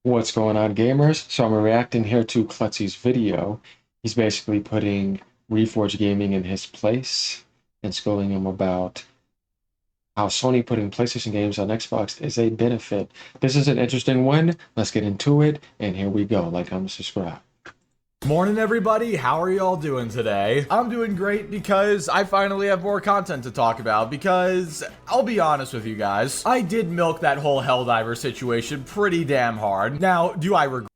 What's going on, gamers? So I'm reacting here to Klutzy's video. He's basically putting Reforge Gaming in his place and schooling him about how Sony putting PlayStation games on Xbox is a benefit. This is an interesting one. Let's get into it, and here we go. Like, comment, subscribe. Morning, everybody. How are y'all doing today? I'm doing great because I finally have more content to talk about because I'll be honest with you guys, I did milk that whole Helldiver situation pretty damn hard. Now, do I regret?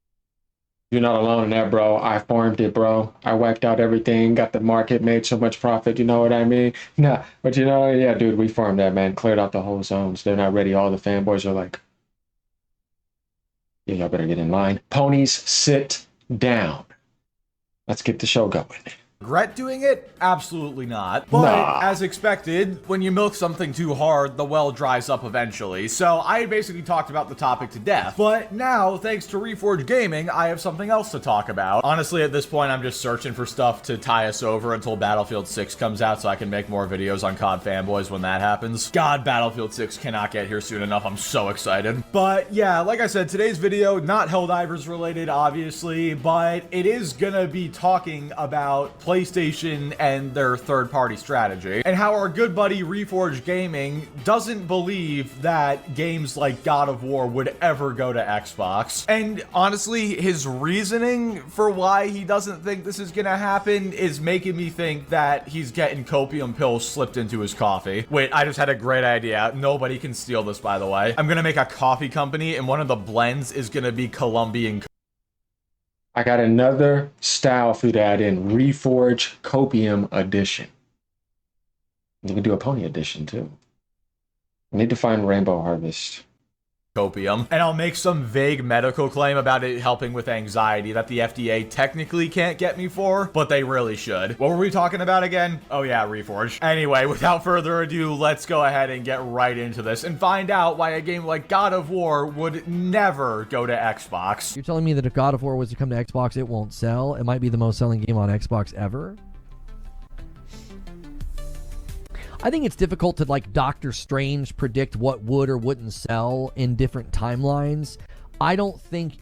You're not alone in that, bro. I farmed it, bro. I whacked out everything, got the market, made so much profit. You know what I mean? Nah, but you know, yeah, dude, we farmed that, man. Cleared out the whole zones. They're not ready. All the fanboys are like, yeah, y'all better get in line. Ponies, sit down. Let's get the show going. Regret doing it? Absolutely not. But Nah. as expected, when you milk something too hard, the well dries up eventually. So I basically talked about the topic to death. But now, thanks to Reforge Gaming, I have something else to talk about. Honestly, at this point, I'm just searching for stuff to tie us over until Battlefield 6 comes out so I can make more videos on COD Fanboys when that happens. God, Battlefield 6 cannot get here soon enough. I'm so excited. But yeah, like I said, today's video, not Helldivers related, obviously, but it is gonna be talking about PlayStation and their third-party strategy, and how our good buddy Reforge Gaming doesn't believe that games like God of War would ever go to Xbox. And honestly, his reasoning for why he doesn't think this is gonna happen is making me think that he's getting copium pills slipped into his coffee. Wait, I just had a great idea. Nobody can steal this, by the way. I'm gonna make a coffee company, and one of the blends is gonna be Colombian. I got another style for you to add in, Reforge Copium Edition. You can do a Pony Edition too. I need to find Rainbow Harvest. Copium, and I'll make some vague medical claim about it helping with anxiety that the FDA technically can't get me for, but they really should. What were we talking about again? Oh yeah, Reforge. Anyway, without further ado, let's go ahead and get right into this and find out why a game like God of War would never go to Xbox. You're telling me that if God of War was to come to Xbox, it won't sell? It might be the most selling game on Xbox ever? I think it's difficult to, like, Doctor Strange predict what would or wouldn't sell in different timelines. I don't think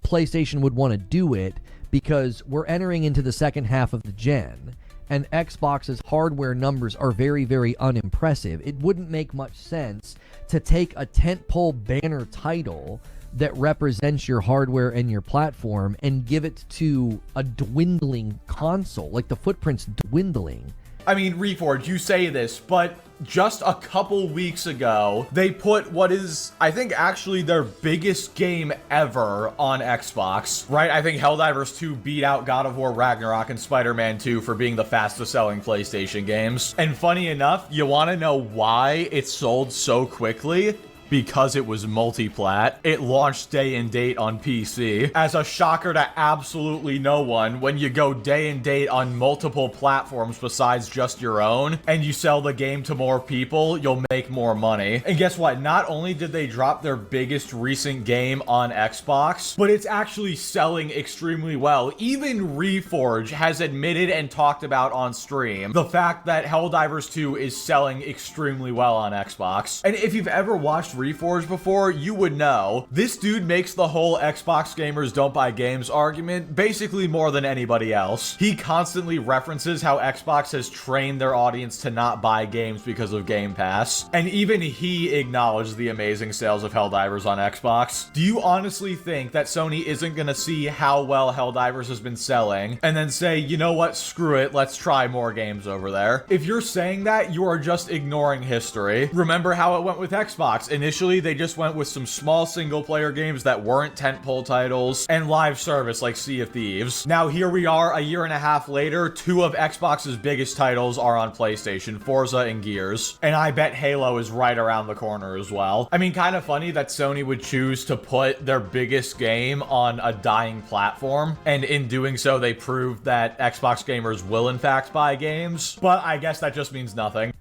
PlayStation would want to do it because we're entering into the second half of the gen, and Xbox's hardware numbers are very, very unimpressive. It wouldn't make much sense to take a tentpole banner title that represents your hardware and your platform and give it to a dwindling console. Like, the footprint's dwindling. I mean, Reforge, you say this, but just a couple weeks ago, they put what is, I think, actually their biggest game ever on Xbox, right? I think Helldivers 2 beat out God of War Ragnarok and Spider-Man 2 for being the fastest selling PlayStation games. And funny enough, you want to know why it sold so quickly? Because it was multi-plat. It launched day and date on PC. As a shocker to absolutely no one, when you go day and date on multiple platforms besides just your own, and you sell the game to more people, you'll make more money. And guess what? Not only did they drop their biggest recent game on Xbox, but it's actually selling extremely well. Even Reforge has admitted and talked about on stream the fact that Helldivers 2 is selling extremely well on Xbox. And if you've ever watched Reforge before, you would know this dude makes the whole Xbox gamers don't buy games argument basically more than anybody else. He constantly references how Xbox has trained their audience to not buy games because of Game Pass, and even he acknowledged the amazing sales of Helldivers on Xbox. Do you honestly think that Sony isn't gonna see how well Helldivers has been selling and then say, you know what, screw it, let's try more games over there? If you're saying that, you are just ignoring history. Remember how it went with Xbox. Initially, they just went with some small single-player games that weren't tentpole titles and live service like Sea of Thieves. Now, here we are a year and a half later, two of Xbox's biggest titles are on PlayStation, Forza and Gears. And I bet Halo is right around the corner as well. I mean, kind of funny that Sony would choose to put their biggest game on a dying platform, and in doing so, they proved that Xbox gamers will in fact buy games, but I guess that just means nothing.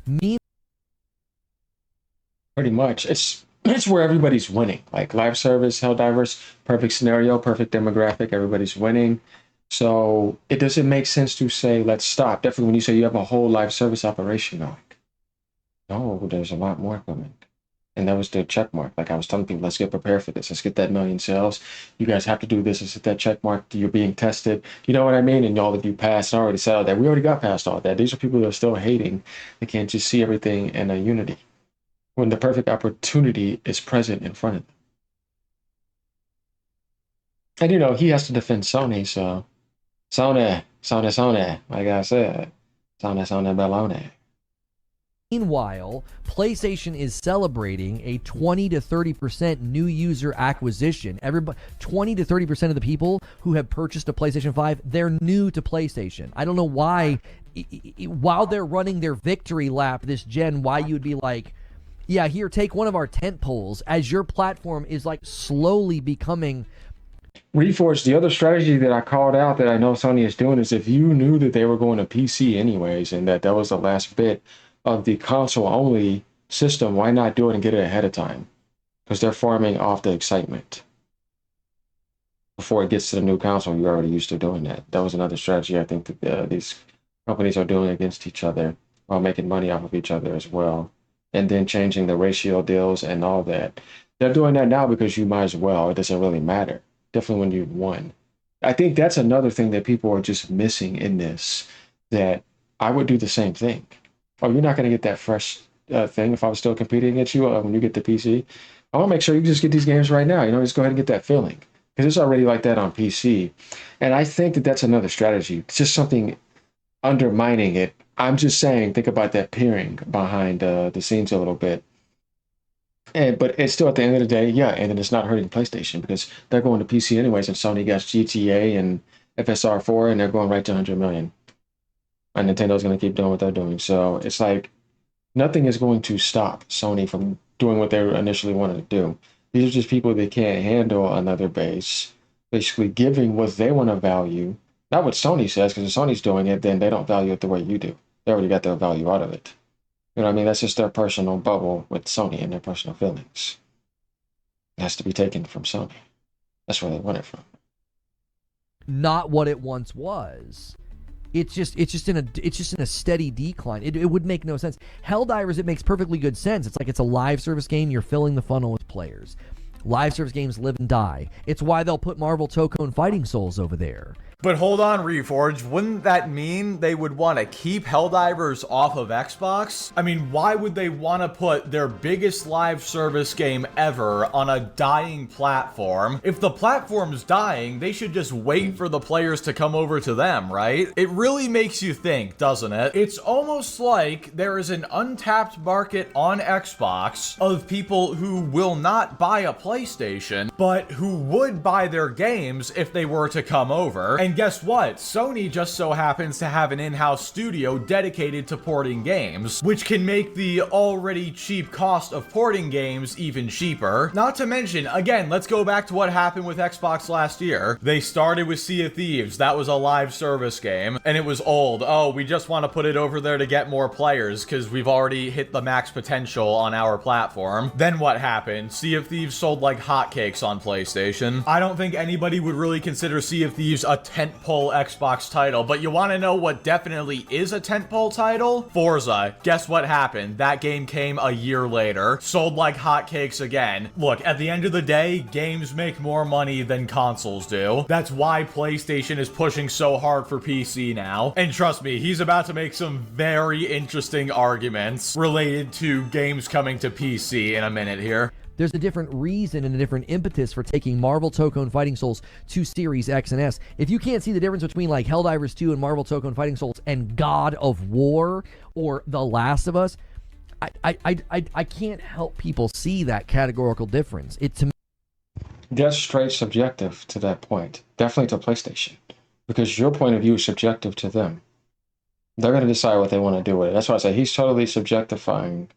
Me Pretty much. It's where everybody's winning. Like live service, Helldivers, perfect scenario, perfect demographic, everybody's winning. So it doesn't make sense to say, let's stop. Definitely when you say you have a whole live service operation going. No, there's a lot more coming. And that was the check mark. Like I was telling people, let's get prepared for this. Let's get that million sales. You guys have to do this. Let's hit that check mark. You're being tested. You know what I mean? And all of you passed. I already said all that. We already got past all that. These are people that are still hating. They can't just see everything in a unity when the perfect opportunity is present in front of them. And he has to defend Sony, so Sony, like I said, Sony baloney. Meanwhile, PlayStation is celebrating a 20 to 30% new user acquisition. Everybody, 20 to 30% of the people who have purchased a PlayStation 5, they're new to PlayStation. I don't know why, while they're running their victory lap this gen, why you would be like, yeah, here, take one of our tent poles, as your platform is like slowly becoming. Reforge, the other strategy that I called out that I know Sony is doing is if you knew that they were going to PC anyways and that was the last bit of the console only system, why not do it and get it ahead of time? Because they're farming off the excitement. Before it gets to the new console, you're already used to doing that. That was another strategy I think that these companies are doing against each other while making money off of each other as well. And then changing the ratio deals and all that. They're doing that now because you might as well. It doesn't really matter. Definitely when you've won. I think that's another thing that people are just missing in this, that I would do the same thing. Oh, you're not going to get that fresh thing if I was still competing against you when you get the PC. I want to make sure you just get these games right now. Just go ahead and get that feeling. Because it's already like that on PC. And I think that that's another strategy. It's just something undermining it. I'm just saying, think about that peering behind the scenes a little bit. But it's still at the end of the day, yeah, and then it's not hurting PlayStation because they're going to PC anyways, and Sony got GTA and FSR4, and they're going right to 100 million. And Nintendo's going to keep doing what they're doing. So it's like nothing is going to stop Sony from doing what they initially wanted to do. These are just people that can't handle another base, basically giving what they want to value, not what Sony says, because if Sony's doing it, then they don't value it the way you do. They already got their value out of it. You know what I mean? That's just their personal bubble with Sony and their personal feelings. It has to be taken from Sony. That's where they want it from. Not what it once was. It's just in a steady decline. It would make no sense. Helldivers, it makes perfectly good sense. It's like it's a live service game. You're filling the funnel with players. Live service games live and die. It's why they'll put Marvel Tokone Fighting Souls over there. But hold on, Reforge, wouldn't that mean they would want to keep Helldivers off of Xbox? I mean, why would they want to put their biggest live service game ever on a dying platform? If the platform's dying, they should just wait for the players to come over to them, right? It really makes you think, doesn't it? It's almost like there is an untapped market on Xbox of people who will not buy a PlayStation, but who would buy their games if they were to come over. And guess what? Sony just so happens to have an in-house studio dedicated to porting games, which can make the already cheap cost of porting games even cheaper. Not to mention, again, let's go back to what happened with Xbox last year. They started with Sea of Thieves. That was a live service game, and it was old. Oh, we just want to put it over there to get more players because we've already hit the max potential on our platform. Then what happened? Sea of Thieves sold like hotcakes on PlayStation. I don't think anybody would really consider Sea of Thieves a tentpole Xbox title, but you want to know what definitely is a tentpole title? Forza. Guess what happened? That game came a year later, sold like hotcakes again. Look, at the end of the day, games make more money than consoles do. That's why PlayStation is pushing so hard for PC now. And trust me, he's about to make some very interesting arguments related to games coming to PC in a minute here. There's a different reason and a different impetus for taking Marvel Tokone Fighting Souls to Series X and S. If you can't see the difference between like Helldivers 2 and Marvel Tokone Fighting Souls and God of War or The Last of Us, I can't help people see that categorical difference. To me, That's straight subjective to that point. Definitely to PlayStation. Because your point of view is subjective to them. They're going to decide what they want to do with it. That's why I say he's totally subjectifying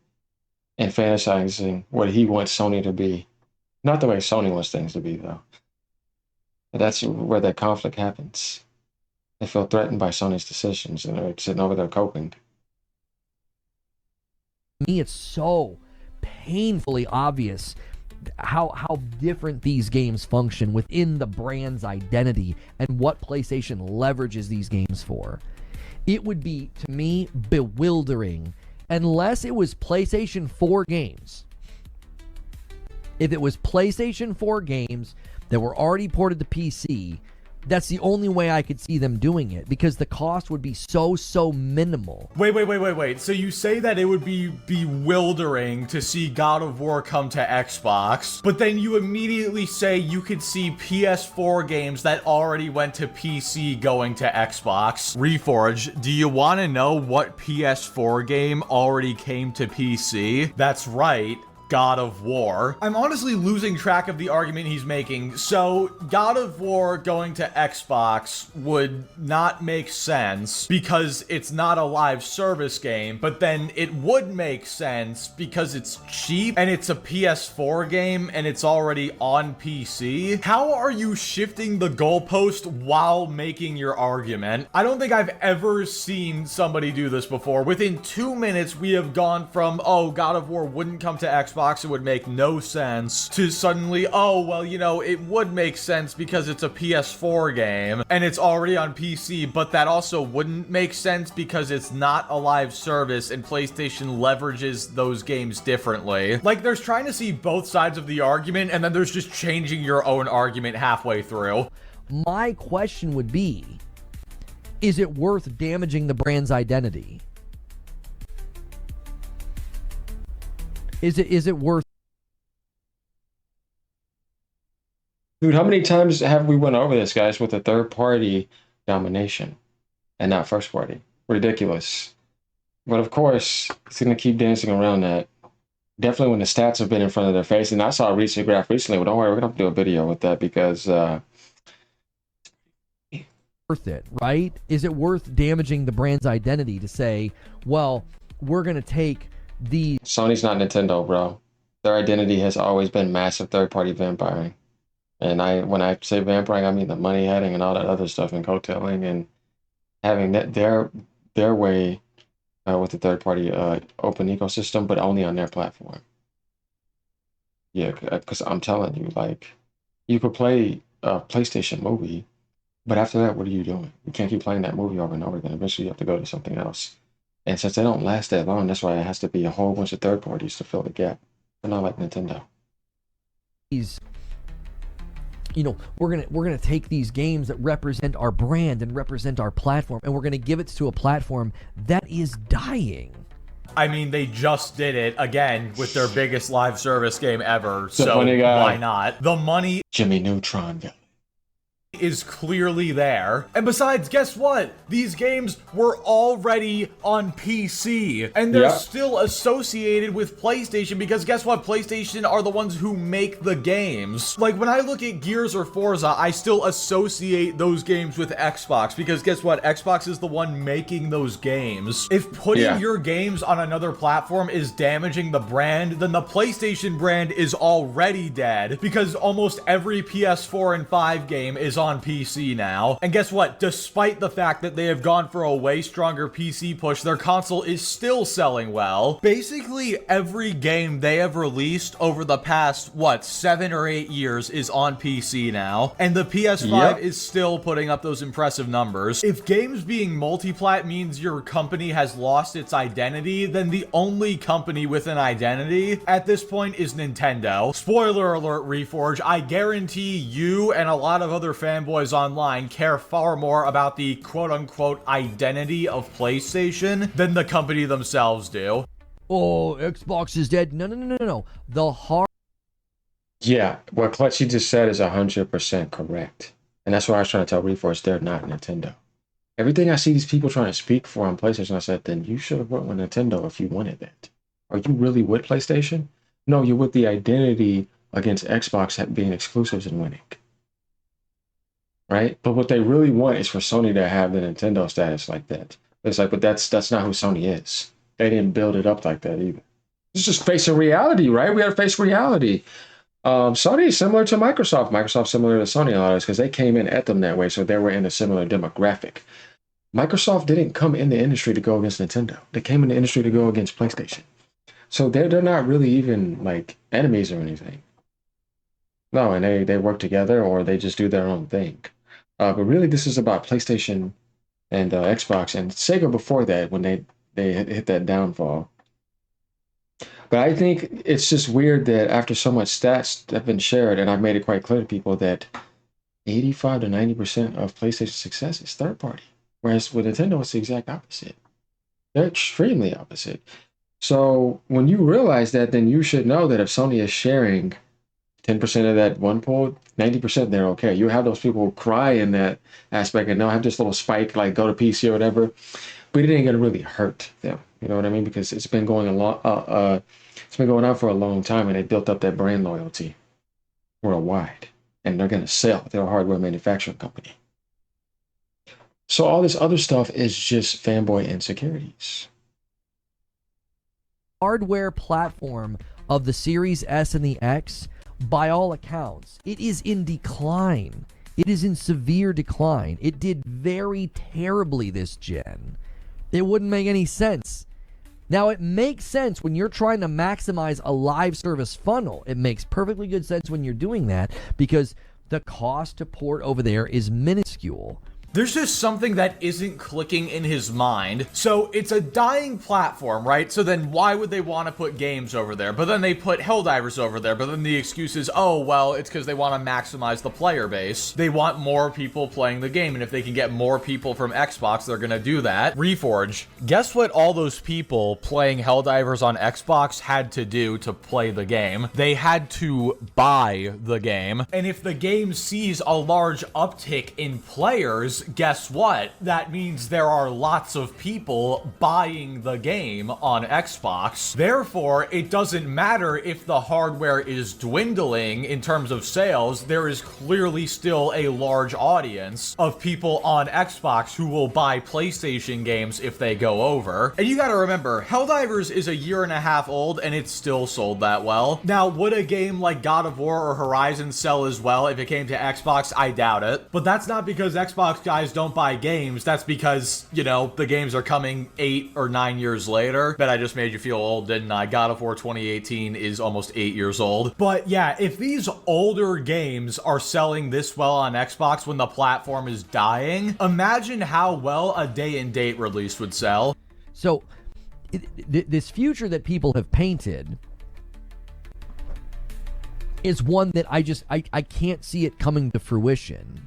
and fantasizing what he wants Sony to be. Not the way Sony wants things to be, though. But that's where that conflict happens. They feel threatened by Sony's decisions, and they're sitting over there coping. to me, it's so painfully obvious how different these games function within the brand's identity and what PlayStation leverages these games for. It would be, to me, bewildering unless it was PlayStation 4 games If it was PlayStation 4 games that were already ported to PC, that's the only way I could see them doing it, because the cost would be so minimal. Wait. So you say that it would be bewildering to see God of War come to Xbox, but then you immediately say you could see PS4 games that already went to PC going to Xbox. Reforge, do you want to know what PS4 game already came to PC? That's right. God of War. I'm honestly losing track of the argument he's making. So, God of War going to Xbox would not make sense because it's not a live service game, but then it would make sense because it's cheap and it's a PS4 game and it's already on PC. How are you shifting the goalpost while making your argument? I don't think I've ever seen somebody do this before. Within 2 minutes, we have gone from, oh, God of War wouldn't come to Xbox, it would make no sense, to suddenly, oh, well, you know, it would make sense because it's a PS4 game and it's already on PC, but that also wouldn't make sense because it's not a live service and PlayStation leverages those games differently. Like, there's trying to see both sides of the argument, and then there's just changing your own argument halfway through. My question would be, is it worth damaging the brand's identity? Is it worth? Dude, how many times have we went over this, guys, with a third party domination and not first party? Ridiculous. But of course, it's going to keep dancing around that. Definitely when the stats have been in front of their face. And I saw a recent graph recently, but don't worry, we're going to have to do a video with that because... worth it, right? Is it worth damaging the brand's identity to say, well, we're going to take the... Sony's not Nintendo, bro. Their identity has always been massive third-party vampiring. And when I say vampiring, I mean the money heading and all that other stuff and coattailing and having that their way with the third-party open ecosystem, but only on their platform. Yeah, because I'm telling you, like, you could play a PlayStation movie, but after that, what are you doing? You can't keep playing that movie over and over again. Eventually, you have to go to something else. And since they don't last that long, that's why it has to be a whole bunch of third parties to fill the gap. They're not like Nintendo. You know, we're gonna take these games that represent our brand and represent our platform, and we're gonna give it to a platform that is dying. I mean, they just did it again with their biggest live service game ever, so funny guy. why not? The money Jimmy Neutron. is clearly there. And besides, guess what? These games were already on PC, and they're Yep. still associated with PlayStation because guess what? PlayStation are the ones who make the games. Like, when I look at Gears or Forza, I still associate those games with Xbox because guess what? Xbox is the one making those games. If putting your games on another platform is damaging the brand, then the PlayStation brand is already dead because almost every PS4 and 5 game is on PC now. And guess what? Despite the fact that they have gone for a way stronger PC push, their console is still selling well. Basically, every game they have released over the past, 7 or 8 years is on PC now. And the PS5 is still putting up those impressive numbers. If games being multi-plat means your company has lost its identity, then the only company with an identity at this point is Nintendo. Spoiler alert, Reforge, I guarantee you and a lot of other fanboys online care far more about the quote-unquote identity of PlayStation than the company themselves do. Oh, Xbox is dead. No. The hard... Yeah, what Clutchy just said is 100% correct. And that's why I was trying to tell Reforge they're not Nintendo. Everything I see these people trying to speak for on PlayStation, I said, then you should have went with Nintendo if you wanted that. Are you really with PlayStation? No, you're with the identity against Xbox being exclusives and winning. Right? But what they really want is for Sony to have the Nintendo status like that. It's like, but that's not who Sony is. They didn't build it up like that either. It's just facing reality, right? We got to face reality. Sony is similar to Microsoft. Microsoft similar to Sony a lot because they came in at them that way, so they were in a similar demographic. Microsoft didn't come in the industry to go against Nintendo. They came in the industry to go against PlayStation. So they're not really even like enemies or anything. No, and they work together or they just do their own thing. But really, this is about PlayStation and Xbox and Sega before that when they hit that downfall. But But I think it's just weird that after so much stats have been shared, and I've made it quite clear to people that 85 to 90% of PlayStation success is third party. Whereas with Nintendo, it's the exact opposite. They're extremely opposite. So when you realize that, then you should know that if Sony is sharing 10% of that one pool, 90% they're okay. You have those people who cry in that aspect and they'll have this little spike, like go to PC or whatever, but it ain't gonna really hurt them. You know what I mean? Because it's been going it's been going on for a long time, and they built up that brand loyalty worldwide, and they're gonna sell. They're a hardware manufacturing company. So all this other stuff is just fanboy insecurities. Hardware platform of the Series S and the X, by all accounts, it is in decline. It is in severe decline. It did very terribly this gen. It wouldn't make any sense. Now, it makes sense when you're trying to maximize a live service funnel. It makes perfectly good sense when you're doing that because the cost to port over there is minuscule. There's just something that isn't clicking in his mind. So it's a dying platform, right? So then why would they want to put games over there? But then they put Helldivers over there. But then the excuse is, oh, well, it's because they want to maximize the player base. They want more people playing the game. And if they can get more people from Xbox, they're going to do that. Reforge. Guess what all those people playing Helldivers on Xbox had to do to play the game? They had to buy the game. And if the game sees a large uptick in players, guess what? That means there are lots of people buying the game on Xbox. Therefore, it doesn't matter if the hardware is dwindling in terms of sales. There is clearly still a large audience of people on Xbox who will buy PlayStation games if they go over. And you gotta remember, Helldivers is a year and a half old and it's still sold that well. Now, would a game like God of War or Horizon sell as well if it came to Xbox? I doubt it. But that's not because Xbox guys don't buy games. That's because, you know, the games are coming 8 or 9 years later. Bet I just made you feel old, didn't I? God of War 2018 is almost 8 years old. But yeah, if these older games are selling this well on Xbox when the platform is dying, imagine how well a day and date release would sell. So this future that people have painted is one that I can't see it coming to fruition.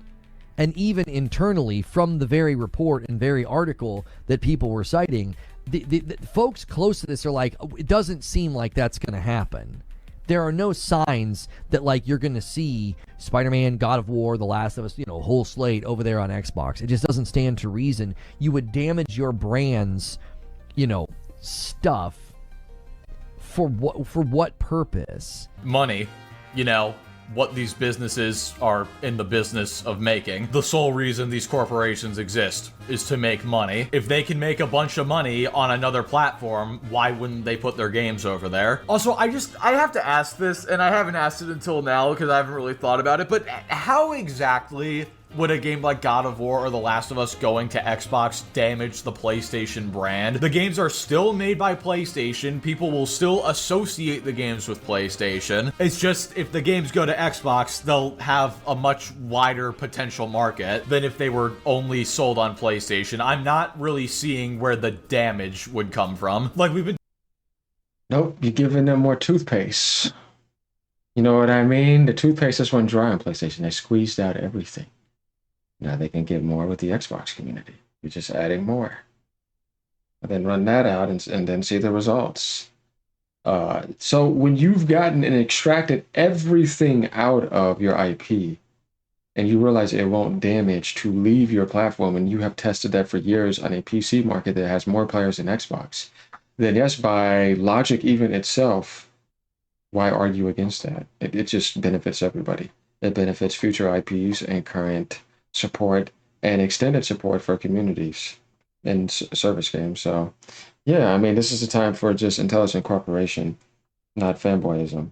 And even internally, from the very report and very article that people were citing, the folks close to this are like, it doesn't seem like that's going to happen. There are no signs that, like, you're going to see Spider-Man, God of War, The Last of Us, you know, whole slate over there on Xbox. It just doesn't stand to reason. You would damage your brand's, you know, stuff for what purpose? Money, you know. What these businesses are in the business of making. The sole reason these corporations exist is to make money. If they can make a bunch of money on another platform, why wouldn't they put their games over there? Also, I have to ask this, and I haven't asked it until now because I haven't really thought about it, but how exactly would a game like God of War or The Last of Us going to Xbox damage the PlayStation brand? The games are still made by PlayStation. People will still associate the games with PlayStation. It's just if the games go to Xbox, they'll have a much wider potential market than if they were only sold on PlayStation. I'm not really seeing where the damage would come from. Like we've been... Nope, you're giving them more toothpaste. You know what I mean? The toothpaste just went dry on PlayStation. They squeezed out everything. Now they can get more with the Xbox community. You're just adding more. And then run that out and then see the results. So when you've gotten and extracted everything out of your IP and you realize it won't damage to leave your platform and you have tested that for years on a PC market that has more players than Xbox, then yes, by logic even itself, why argue against that? It just benefits everybody. It benefits future IPs and current support and extended support for communities and service games. So yeah, I mean, this is a time for just intelligent cooperation, not fanboyism.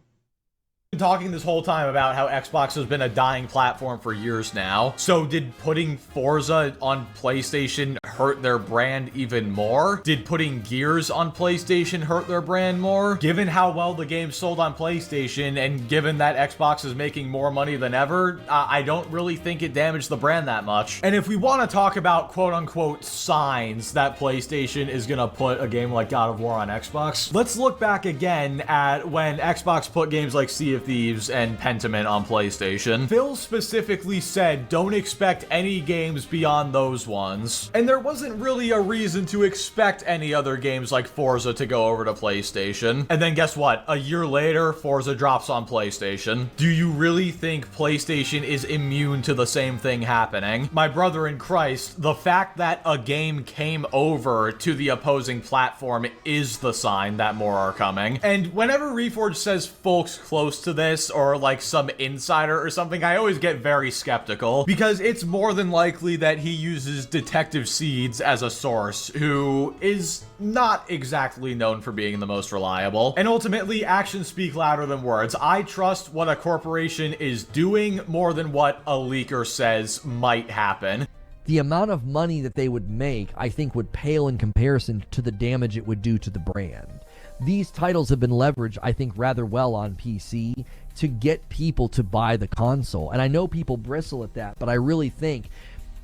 Been talking this whole time about how Xbox has been a dying platform for years now. So did putting Forza on PlayStation hurt their brand even more? Did putting Gears on PlayStation hurt their brand more? Given how well the game sold on PlayStation, and given that Xbox is making more money than ever, I don't really think it damaged the brand that much. And if we want to talk about quote-unquote signs that PlayStation is gonna put a game like God of War on Xbox, let's look back again at when Xbox put games like Sea of Thieves and Pentiment on PlayStation. Phil specifically said, don't expect any games beyond those ones. And there wasn't really a reason to expect any other games like Forza to go over to PlayStation. And then guess what? A year later, Forza drops on PlayStation. Do you really think PlayStation is immune to the same thing happening? My brother in Christ, the fact that a game came over to the opposing platform is the sign that more are coming. And whenever Reforge says folks close to this, or like some insider or something, I always get very skeptical, because it's more than likely that he uses Detective Seeds as a source, who is not exactly known for being the most reliable. And ultimately, actions speak louder than words. I trust what a corporation is doing more than what a leaker says might happen. The amount of money that they would make, I think, would pale in comparison to the damage it would do to the brand. These titles have been leveraged, I think, rather well on PC to get people to buy the console. And I know people bristle at that, but I really think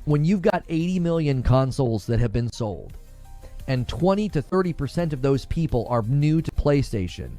when you've got 80 million consoles that have been sold, and 20 to 30% of those people are new to PlayStation,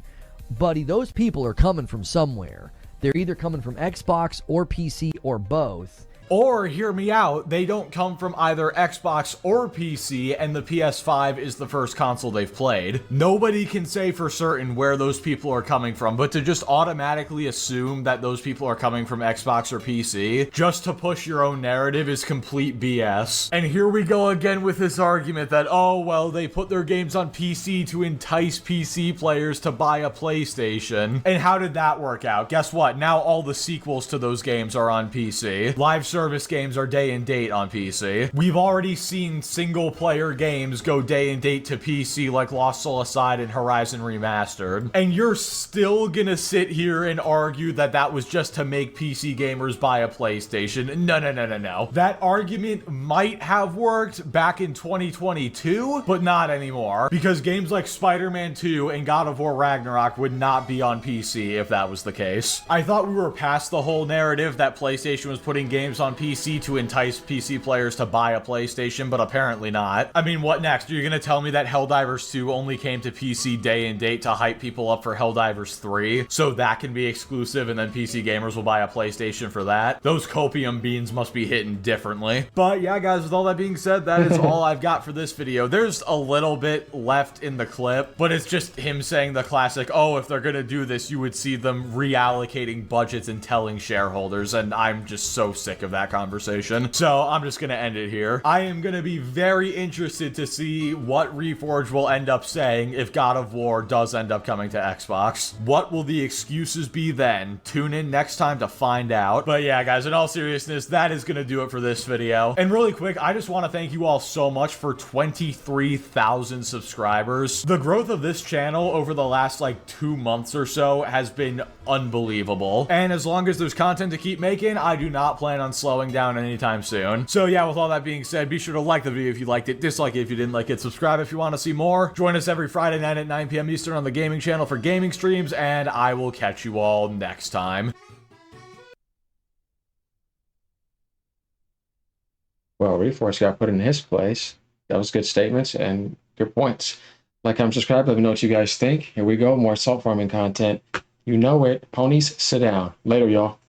buddy, those people are coming from somewhere. They're either coming from Xbox or PC or both. Or, hear me out, they don't come from either Xbox or PC, and the PS5 is the first console they've played. Nobody can say for certain where those people are coming from, but to just automatically assume that those people are coming from Xbox or PC, just to push your own narrative, is complete BS. And here we go again with this argument that, oh, well, they put their games on PC to entice PC players to buy a PlayStation. And how did that work out? Guess what? Now all the sequels to those games are on PC. Live service games are day and date on PC. We've already seen single player games go day and date to PC, like Lost Soul Aside and Horizon Remastered. And you're still gonna sit here and argue that that was just to make PC gamers buy a PlayStation. No. That argument might have worked back in 2022, but not anymore. Because games like Spider-Man 2 and God of War Ragnarok would not be on PC if that was the case. I thought we were past the whole narrative that PlayStation was putting games on PC to entice PC players to buy a PlayStation, but apparently not. I mean, what next? You're gonna tell me that Helldivers 2 only came to PC day and date to hype people up for Helldivers 3, so that can be exclusive and then PC gamers will buy a PlayStation for that? Those copium beans must be hitting differently. But yeah, guys, with all that being said, that is all I've got for this video. There's a little bit left in the clip, but it's just him saying the classic, oh, if they're gonna do this, you would see them reallocating budgets and telling shareholders, and I'm just so sick of that conversation. So I'm just gonna end it here. I am gonna be very interested to see what Reforge will end up saying if God of War does end up coming to Xbox. What will the excuses be then? Tune in next time to find out. But yeah, guys, in all seriousness, that is gonna do it for this video. And really quick, I just want to thank you all so much for 23,000 subscribers. The growth of this channel over the last like 2 months or so has been unbelievable. And as long as there's content to keep making, I do not plan on slowing down anytime soon. So yeah, with all that being said, be sure to like the video if you liked it, dislike it if you didn't like it, subscribe if you want to see more. Join us every Friday night at 9 p.m. Eastern on the gaming channel for gaming streams, and I will catch you all next time. Well, Reforge got put in his place. That was good statements and good points. Like, comment, subscribe, let me know what you guys think. Here we go, more salt farming content. You know it. Ponies, sit down. Later, y'all.